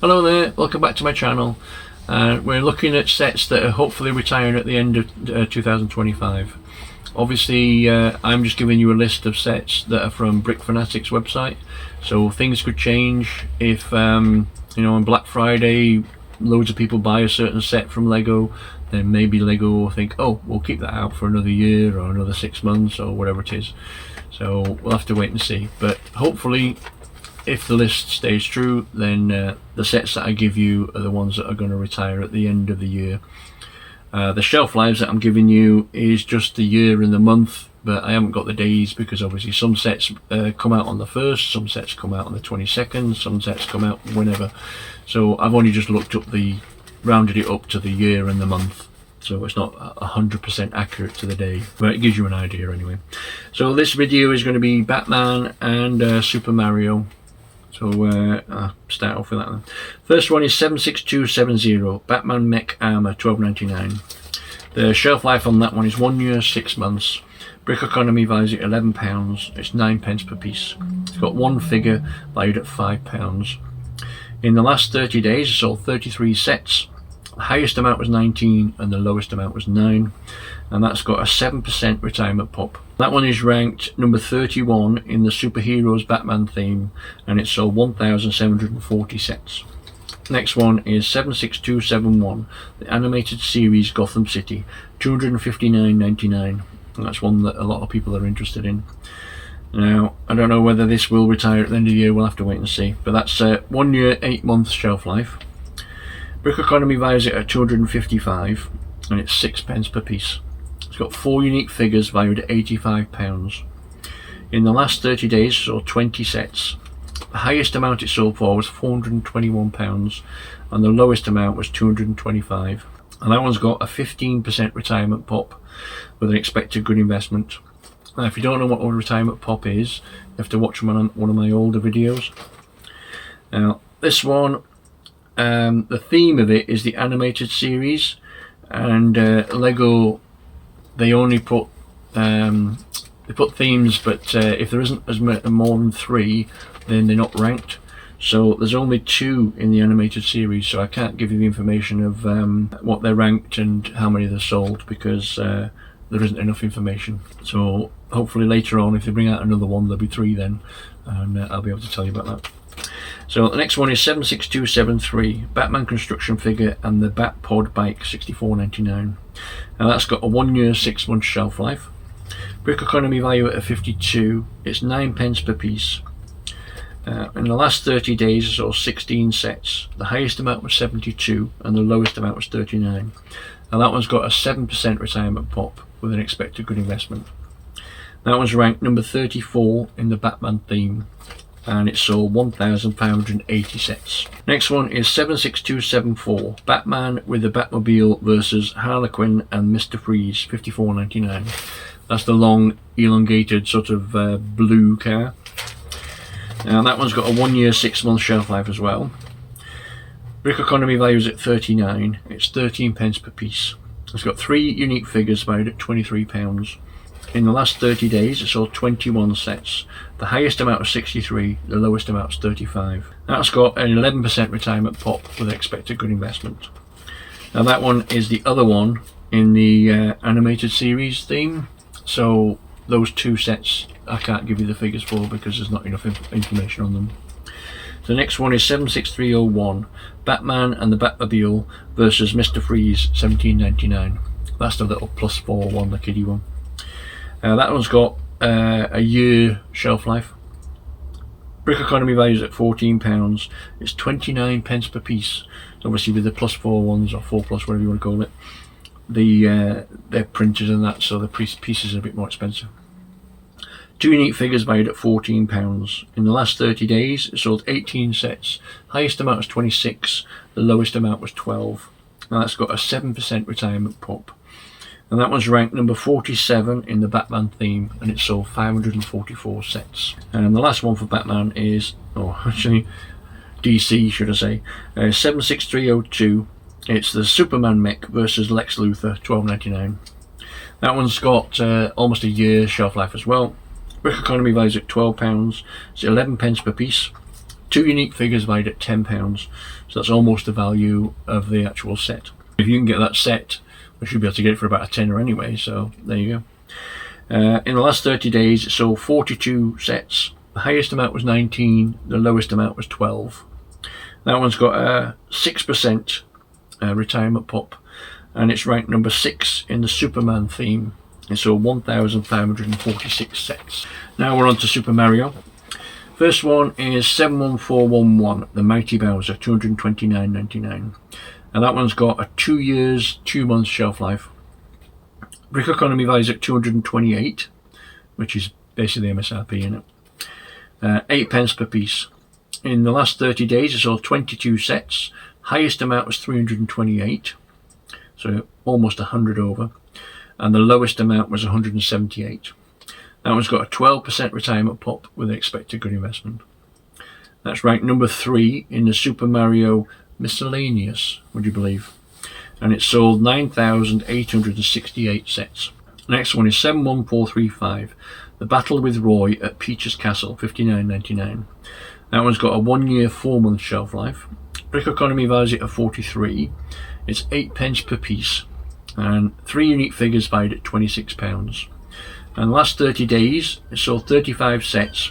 Hello there, welcome back to my channel. We're looking at sets that are hopefully retiring at the end of 2025. Obviously I'm just giving you a list of sets that are from Brick Fanatics website, so things could change if on Black Friday loads of people buy a certain set from Lego. Then maybe Lego will think, oh, we'll keep that out for another year or another 6 months or whatever it is. So we'll have to wait and see, but hopefully if the list stays true, then the sets that I give you are the ones that are going to retire at the end of the year. The shelf lives that I'm giving you is just the year and the month, but I haven't got the days because obviously some sets come out on the 1st, some sets come out on the 22nd, some sets come out whenever. So I've only just rounded it up to the year and the month. So it's not 100% accurate to the day, but it gives you an idea anyway. So this video is going to be Batman and Super Mario. So I'll start off with that then. First one is 76270, Batman Mech Armor, $12.99. The shelf life on that one is 1 year, 6 months. Brickeconomy values it £11, it's 9p per piece. It's got one figure valued at £5. In the last 30 days, it sold 33 sets. The highest amount was 19 and the lowest amount was 9. And that's got a 7% retirement pop. That one is ranked number 31 in the Superheroes Batman theme, and it sold 1,740 sets. Next one is 76271, the animated series Gotham City, $259.99. And that's one that a lot of people are interested in. Now, I don't know whether this will retire at the end of the year, we'll have to wait and see. But that's 1 year, 8 months shelf life. Brickeconomy values it at 255, and it's 6p per piece. It's got 4 unique figures valued at £85. In the last 30 days, it sold 20 sets. The highest amount it sold for was £421, and the lowest amount was £225. And that one's got a 15% retirement pop with an expected good investment. Now, if you don't know what a retirement pop is, you have to watch one of my older videos. Now, this one, the theme of it is the animated series, and Lego, they only put themes, but if there isn't more than 3, then they're not ranked. So there's only 2 in the animated series, so I can't give you the information of what they're ranked and how many they're sold, because there isn't enough information. So hopefully later on, if they bring out another one, there'll be 3 then, and I'll be able to tell you about that. So the next one is 76273, Batman construction figure and the Batpod Bike, $64.99. Now that's got a 1 year, 6 month shelf life. Brickeconomy value at 52, it's 9p per piece. In the last 30 days, it sold 16 sets. The highest amount was 72 and the lowest amount was 39. Now that one's got a 7% retirement pop with an expected good investment. That one's ranked number 34 in the Batman theme, and it sold 1,580 sets. Next one is 76274, Batman with the Batmobile versus Harlequin and Mr. Freeze, $54.99. That's the long, elongated sort of blue car. Now that one's got a 1 year, 6 month shelf life as well. Brickeconomy values at 39, it's 13p per piece. It's got 3 unique figures valued at £23. In the last 30 days, it sold 21 sets. The highest amount was 63, the lowest amount was 35. That's got an 11% retirement pop with an expected good investment. Now that one is the other one in the animated series theme. So those 2 sets I can't give you the figures for because there's not enough information on them. The next one is 76301, Batman and the Batmobile versus Mr. Freeze, $17.99. That's the little +4 one, the kiddie one. That one's got a year shelf life. Brickeconomy values at £14. It's 29p per piece. So obviously with the +4 ones, or 4+, whatever you want to call it, they're printed and that, so the pieces are a bit more expensive. 2 unique figures valued at £14. In the last 30 days, it sold 18 sets. Highest amount was 26, the lowest amount was 12. Now that's got a 7% retirement pop. And that one's ranked number 47 in the Batman theme, and it sold 544 sets. And the last one for Batman is, DC should I say, 76302. It's the Superman Mech versus Lex Luthor, $12.99. That one's got almost a year shelf life as well. Brickeconomy values at £12, it's 11p per piece. 2 unique figures valued at £10, so that's almost the value of the actual set. If you can get that set, we should be able to get it for about a tenner anyway, so there you go. In the last 30 days it sold 42 sets. The highest amount was 19, the lowest amount was 12. That one's got a 6% retirement pop, and it's ranked number 6 in the Superman theme. It sold 1,546 sets. Now we're on to Super Mario. First one is 71411, the Mighty Bowser, $229.99. And that one's got a 2 years, 2 months shelf life. Brickeconomy values at 228, which is basically MSRP in it. 8 pence per piece. In the last 30 days it sold 22 sets. Highest amount was 328, so almost 100 over. And the lowest amount was 178. That one's got a 12% retirement pop with an expected good investment. That's ranked number 3 in the Super Mario Miscellaneous, would you believe? And it sold 9,868 sets. Next one is 71435, The Battle with Roy at Peach's Castle, $59.99. That one's got a 1 year, 4 month shelf life. Brickeconomy values it at 43. It's 8 pence per piece, and 3 unique figures valued at £26. And the last 30 days it sold 35 sets.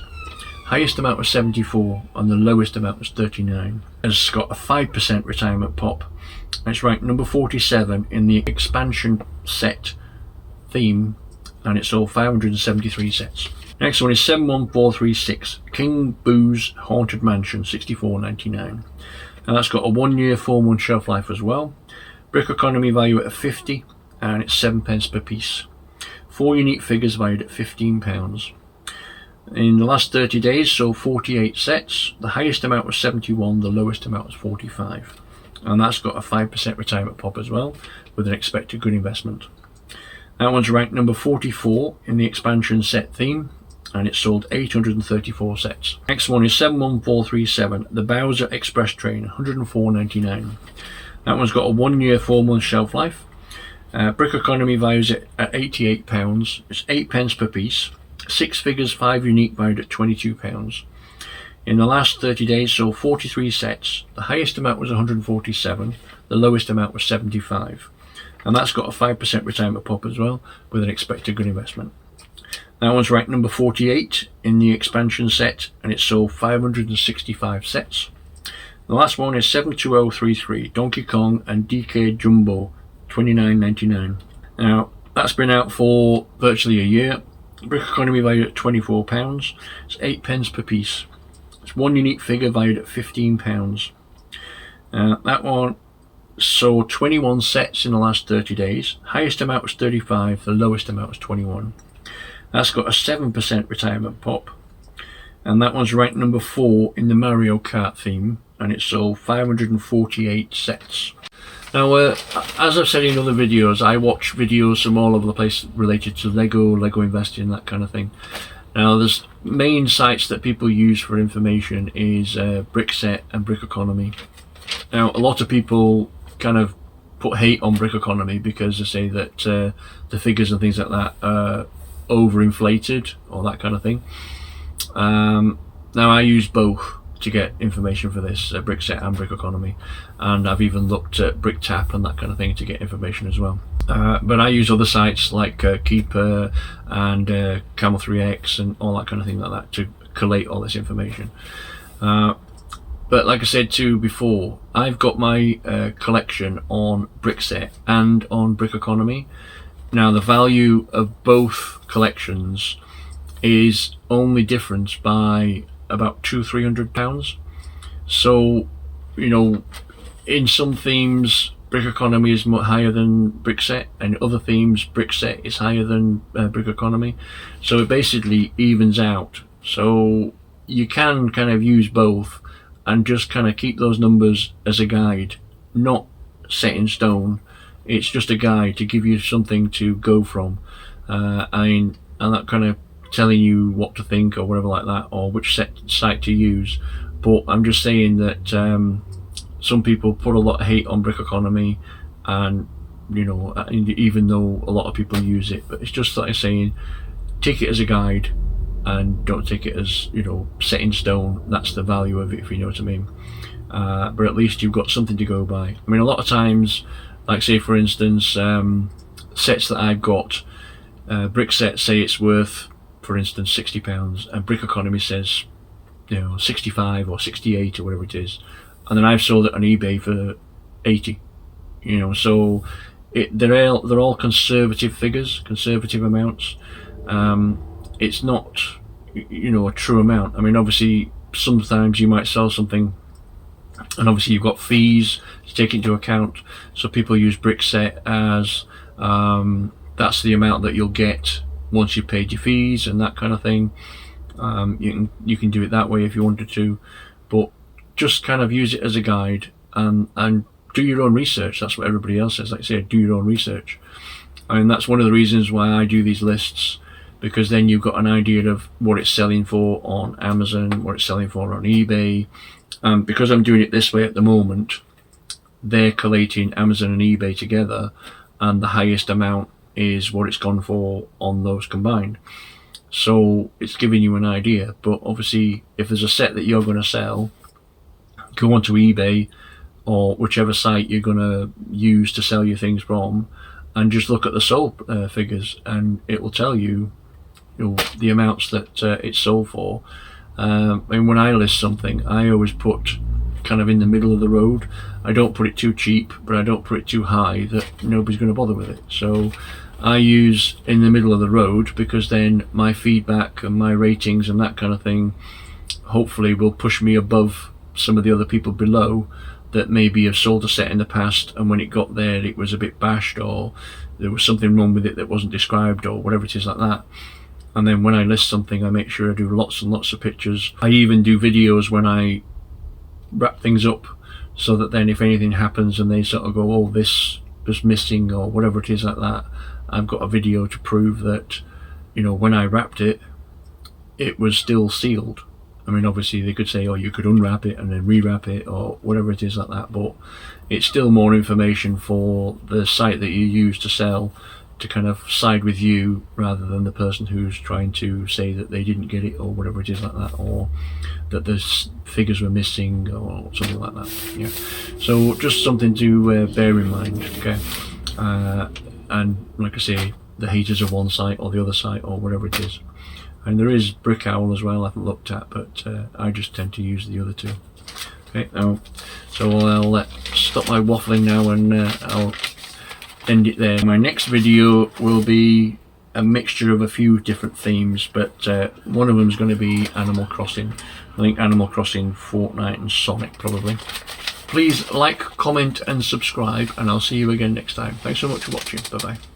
Highest amount was 74 and the lowest amount was 39. It's got a 5% retirement pop. It's ranked number 47 in the expansion set theme, and it sold 573 sets. Next one is 71436, King Boo's Haunted Mansion, $64.99. And that's got a 1 year, 4 month shelf life as well. Brickeconomy value at 50, and it's 7 pence per piece. 4 unique figures valued at £15. In the last 30 days sold 48 sets. The highest amount was 71, the lowest amount was 45. And that's got a 5% retirement pop as well, with an expected good investment. That one's ranked number 44 in the expansion set theme, and it sold 834 sets. Next one is 71437, the Bowser Express Train, $104.99. That one's got a 1 year, 4 month shelf life. Brickeconomy values it at £88. It's 8 pence per piece. 6 figures, 5 unique, valued at £22. In the last 30 days sold 43 sets. The highest amount was 147, the lowest amount was 75. And that's got a 5% retirement pop as well, with an expected good investment. That one's ranked number 48 in the expansion set, and it sold 565 sets. The last one is 72033, Donkey Kong and DK Jumbo, $29.99. Now that's been out for virtually a year. Brickeconomy valued at £24. It's 8 pence per piece. It's 1 unique figure valued at £15. That one sold 21 sets in the last 30 days. Highest amount was 35, the lowest amount was 21. That's got a 7% retirement pop, and that one's ranked number 4 in the Mario Kart theme, and it sold 548 sets. Now, as I've said in other videos, I watch videos from all over the place related to Lego investing, that kind of thing. Now, there's main sites that people use for information is BrickSet and Brickeconomy. Now, a lot of people kind of put hate on Brickeconomy because they say that the figures and things like that are overinflated or that kind of thing. Now, I use both to get information for this, BrickSet and Brickeconomy, and I've even looked at BrickTap and that kind of thing to get information as well. But I use other sites like Keeper and Camel 3X and all that kind of thing like that to collate all this information. But like I said too before, I've got my collection on BrickSet and on Brickeconomy. Now the value of both collections is only different by about £200-300. So, you know, in some themes Brickeconomy is much higher than BrickSet, and in other themes BrickSet is higher than Brickeconomy. So it basically evens out. So you can kind of use both and just kind of keep those numbers as a guide, not set in stone. It's just a guide to give you something to go from, and that kind of telling you what to think or whatever like that, or which site to use. But I'm just saying that some people put a lot of hate on Brickeconomy, and you know, even though a lot of people use it, but it's just like saying, take it as a guide and don't take it as, you know, set in stone. That's the value of it, if you know what I mean. But at least you've got something to go by. I mean, a lot of times, like say for instance, sets that I've got, BrickSet say it's worth, for instance, £60, and Brickeconomy says, you know, 65 or 68 or whatever it is, and then I've sold it on eBay for 80. You know, so they're all conservative figures, conservative amounts. It's not, you know, a true amount. I mean, obviously sometimes you might sell something and obviously you've got fees to take into account, so people use BrickSet as that's the amount that you'll get once you've paid your fees and that kind of thing. You can do it that way if you wanted to, but just kind of use it as a guide and do your own research. That's what everybody else says. Like I say, do your own research, and that's one of the reasons why I do these lists, because then you've got an idea of what it's selling for on Amazon, what it's selling for on eBay. Because I'm doing it this way at the moment, they're collating Amazon and eBay together, and the highest amount is what it's gone for on those combined. So it's giving you an idea. But obviously if there's a set that you're going to sell, go onto eBay or whichever site you're going to use to sell your things from, and just look at the sold figures, and it will tell you, you know, the amounts that it's sold for. And when I list something, I always put kind of in the middle of the road. I don't put it too cheap, but I don't put it too high that nobody's going to bother with it. So I use in the middle of the road, because then my feedback and my ratings and that kind of thing hopefully will push me above some of the other people below that maybe have sold a set in the past, and when it got there it was a bit bashed, or there was something wrong with it that wasn't described, or whatever it is like that. And then when I list something, I make sure I do lots and lots of pictures. I even do videos when I wrap things up, so that then if anything happens and they sort of go, oh, this was missing or whatever it is like that, I've got a video to prove that, you know, when I wrapped it, it was still sealed. I mean, obviously they could say, oh, you could unwrap it and then rewrap it or whatever it is like that, but it's still more information for the site that you use to sell, to kind of side with you rather than the person who's trying to say that they didn't get it or whatever it is like that, or that the figures were missing or something like that. Yeah, so just something to bear in mind. Okay, and like I say, the heaters of one site or the other site or whatever it is. And there is Brick Owl as well, I haven't looked at, but I just tend to use the other two. Okay, now, so I'll stop my waffling now, and I'll end it there. My next video will be a mixture of a few different themes, but one of them is going to be Animal Crossing. I think Animal Crossing, Fortnite and Sonic probably. Please like, comment and subscribe, and I'll see you again next time. Thanks so much for watching. Bye bye.